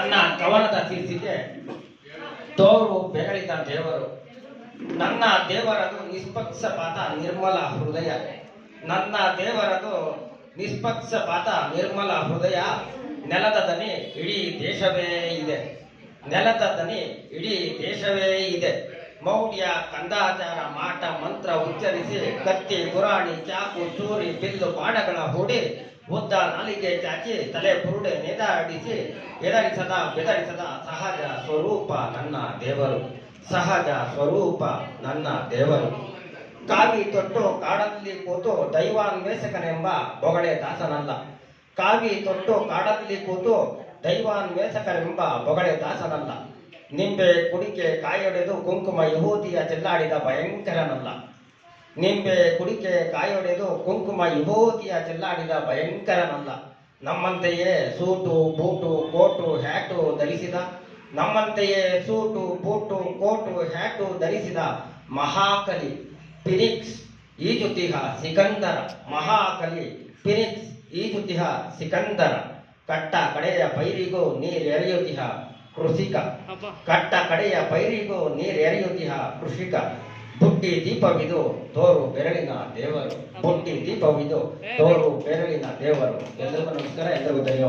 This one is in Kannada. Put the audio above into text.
ನನ್ನ ಕವನದ ಶೀರ್ಷಿಕೆ ತೋರು ಬೆರಳಿದ ದೇವರು. ನನ್ನ ದೇವರದು ನಿಷ್ಪಕ್ಷಪಾತ ನಿರ್ಮಲ ಹೃದಯ. ನನ್ನ ದೇವರದು ನಿಷ್ಪಕ್ಷಪಾತ ನಿರ್ಮಲ ಹೃದಯ. ನೆಲದ ದನಿ ಇಡೀ ದೇಶವೇ ಇದೆ. ನೆಲದ ದನಿ ಇಡೀ ದೇಶವೇ ಇದೆ. ಮೌಢ್ಯ ಕಂದಾಚಾರ ಮಾಟ ಮಂತ್ರ ಉಚ್ಚರಿಸಿ ಕತ್ತಿ ಗುರಾಣಿ ಚಾಕು ಚೂರಿ ಬಿಲ್ಲು ಬಾಣಗಳ ಹೂಡಿ ಉದ್ದ ನಾಲಿಗೆ ಚಾಚಿ ತಲೆ ಬುರುಡೆ ನೇದಾಡಿಸಿ ಬೆದರಿಸದ ಸಹಜ ಸ್ವರೂಪ ನನ್ನ ದೇವರು. ಸಹಜ ಸ್ವರೂಪ ನನ್ನ ದೇವರು. ಕಾವಿ ತೊಟ್ಟು ಕಾಡಲ್ಲಿ ಕೂತು ದೈವಾನ್ವೇಷಕನೆಂಬ ಬೊಗಳೆ ದಾಸನಲ್ಲ. ಕಾವಿ ತೊಟ್ಟು ಕಾಡಲ್ಲಿ ಕೂತು ದೈವಾನ್ವೇಷಕನೆಂಬ ಬೊಗಳೆ ದಾಸನಲ್ಲ. ನಿಂಬೆ ಕುಡಿಕೆ ಕಾಯೊಡೆದು ಕುಂಕುಮ ಯಹೂದಿಯ ಚೆಲ್ಲಾಡಿದ ಭಯಂಕರನಲ್ಲ. ನಿಂಬೆ ಕುಡಿಕೆ ಕಾಯೊಡೆದು ಕುಂಕುಮ ಯಹೂದಿಯ ಚೆಲ್ಲಾಡಿದ ಭಯಂಕರನಲ್ಲ. ನಮ್ಮಂತೆಯೇ ಸೂಟು ಬೂಟು ಕೋಟು ಹ್ಯಾಟು ಧರಿಸಿದ ನಮ್ಮಂತೆಯೇ ಸೂಟು ಬೂಟು ಕೋಟು ಹ್ಯಾಟು ಧರಿಸಿದ ಮಹಾಕಲಿ ಫಿನಿಕ್ಸ್ ಈಜುತಿಹ ಸಿಕಂದರ. ಮಹಾಕಲಿ ಫಿನಿಕ್ಸ್ ಈಜುತಿಹ ಸಿಕಂದರ. ಕಟ್ಟ ಕಡೆಯ ಪೈರಿಗೂ ನೀರೆರೆಯುತಿಹ ಕೃಷಿಕ. ಕಟ್ಟ ಕಡೆಯ ಪೈರಿಗೂ ನೀರೆರೆಯುತಿಹ ಕೃಷಿಕ. ಬುಟ್ಟಿ ದೀಪವಿದು ತೋರು ಬೆರಳಿನ ದೇವರು. ಬುಟ್ಟಿ ದೀಪವಿದು ತೋರು ಬೆರಳಿನ ದೇವರು. ಎಲ್ಲರಿಗೂ ನಮಸ್ಕಾರ. ಎಲ್ಲರಿಗೂ ಧನ್ಯವಾದ.